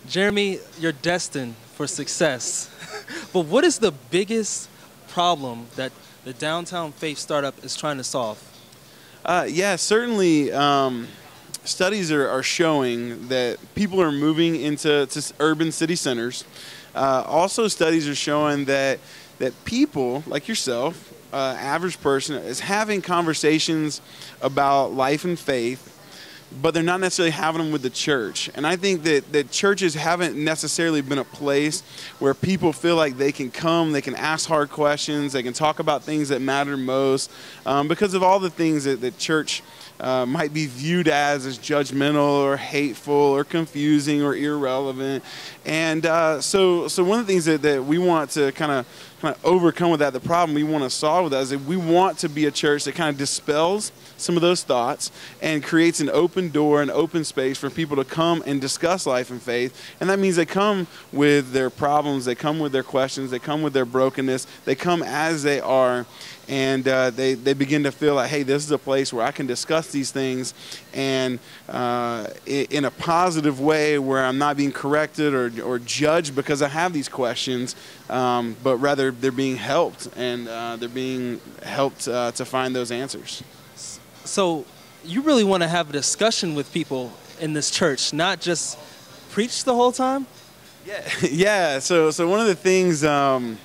Jeremy, you're destined for success. But what is the biggest problem that the downtown faith startup is trying to solve? Yeah, certainly. Studies are showing that people are moving into urban city centers. Also, studies are showing that people like yourself, average person, is having conversations about life and faith, but they're not necessarily having them with the church. And I think that churches haven't necessarily been a place where people feel like they can come, they can ask hard questions, they can talk about things that matter most, because of all the things that church might be viewed as judgmental or hateful or confusing or irrelevant. And so one of the things that we want to kind of overcome with that, the problem we want to solve with that, is that we want to be a church that kind of dispels some of those thoughts and creates an open door, an open space for people to come and discuss life and faith. And that means they come with their problems, they come with their questions, they come with their brokenness, they come as they are, and they begin to feel like, hey, this is a place where I can discuss these things and in a positive way, where I'm not being corrected or judged because I have these questions, but rather they're being helped, and they're being helped to find those answers. So you really want to have a discussion with people in this church, not just preach the whole time? Yeah, yeah. So one of the things, the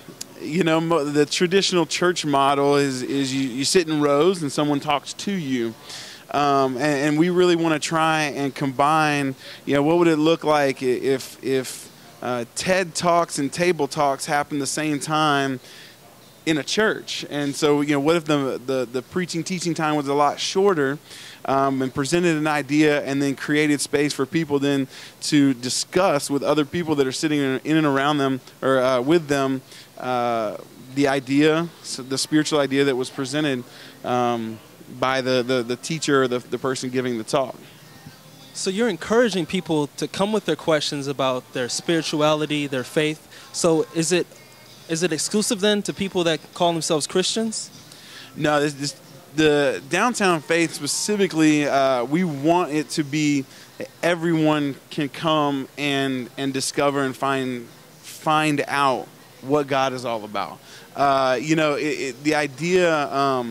traditional church model is you sit in rows and someone talks to you. And we really want to try and combine, what would it look like if TED Talks and Table Talks happen the same time in a church? And so, what if the preaching, teaching time was a lot shorter, and presented an idea and then created space for people then to discuss with other people that are sitting in and around them or with them the idea, so the spiritual idea that was presented by the teacher or the person giving the talk. So you're encouraging people to come with their questions about their spirituality, their faith. So is it exclusive then to people that call themselves Christians? No, the downtown faith specifically, we want it to be that everyone can come and discover and find out what God is all about. The idea,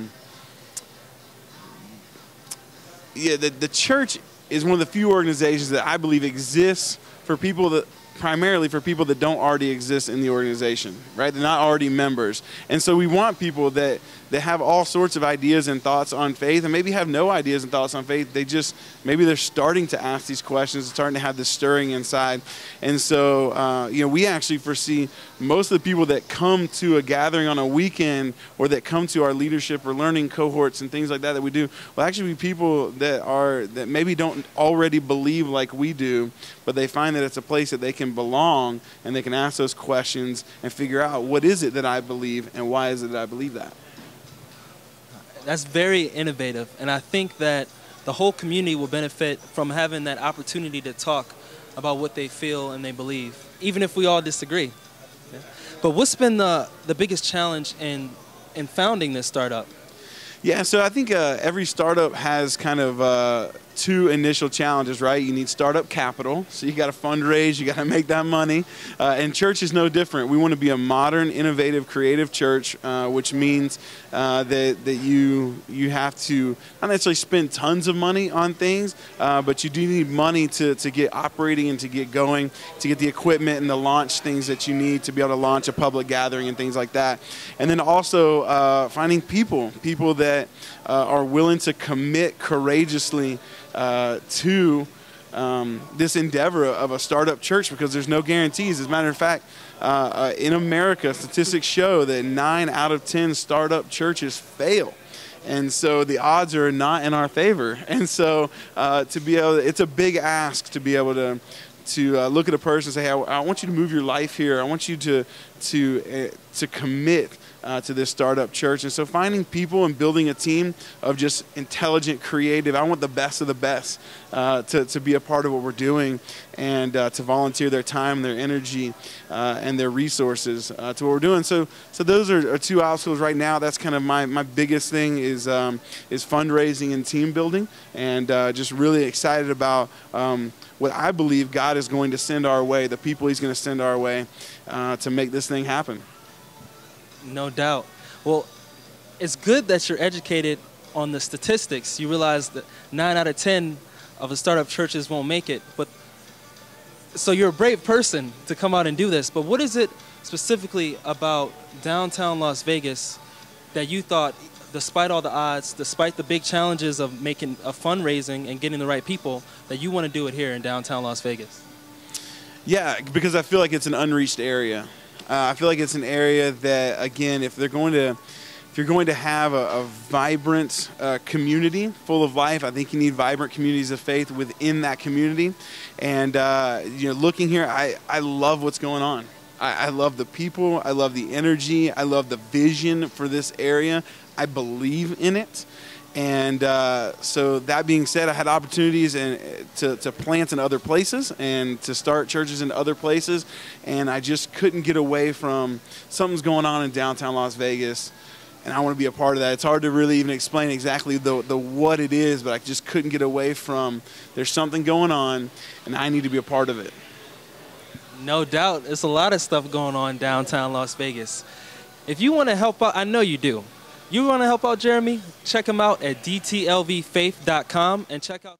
the church is one of the few organizations that I believe exists for people primarily for people that don't already exist in the organization, right? They're not already members. And so we want people that have all sorts of ideas and thoughts on faith, and maybe have no ideas and thoughts on faith. Maybe they're starting to ask these questions, starting to have this stirring inside. And so, we actually foresee most of the people that come to a gathering on a weekend, or that come to our leadership or learning cohorts and things like that we do, will actually be people that maybe don't already believe like we do, but they find that it's a place that they can belong, and they can ask those questions and figure out, what is it that I believe, and why is it that I believe that? That's very innovative, and I think that the whole community will benefit from having that opportunity to talk about what they feel and they believe, even if we all disagree. Yeah. But what's been the biggest challenge in founding this startup? Yeah, so I think every startup has kind of two initial challenges, right? You need startup capital, so you got to fundraise, you got to make that money, and church is no different. We want to be a modern, innovative, creative church, which means that you have to not necessarily spend tons of money on things, but you do need money to get operating and to get going, to get the equipment and the launch things that you need to be able to launch a public gathering and things like that. And then also finding people that are willing to commit courageously to this endeavor of a startup church, because there's no guarantees. As a matter of fact, in America, statistics show that 9 out of 10 startup churches fail. And so the odds are not in our favor. And so it's a big ask to be able to look at a person and say, hey, I want you to move your life here. I want you to commit to this startup church. And so finding people and building a team of just intelligent, creative, I want the best of the best to be a part of what we're doing, and to volunteer their time, their energy, and their resources to what we're doing. So those are two obstacles right now. That's kind of my biggest thing is fundraising and team building, and just really excited about what I believe God is going to send our way, the people he's going to send our way to make this thing happen. No doubt. Well, it's good that you're educated on the statistics. You realize that 9 out of 10 of the startup churches won't make it. But so you're a brave person to come out and do this. But what is it specifically about downtown Las Vegas that you thought, despite all the odds, despite the big challenges of making a fundraising and getting the right people, that you want to do it here in downtown Las Vegas? Yeah, because I feel like it's an unreached area. I feel like it's an area that, again, if you're going to have a vibrant community full of life, I think you need vibrant communities of faith within that community. And looking here, I love what's going on. I love the people. I love the energy. I love the vision for this area. I believe in it. And so that being said, I had opportunities to plant in other places and to start churches in other places. And I just couldn't get away from something's going on in downtown Las Vegas. And I want to be a part of that. It's hard to really even explain exactly the what it is, but I just couldn't get away from there's something going on, and I need to be a part of it. No doubt. There's a lot of stuff going on downtown Las Vegas. If you want to help out, I know you do. You want to help out Jeremy? Check him out at DTLVfaith.com and check out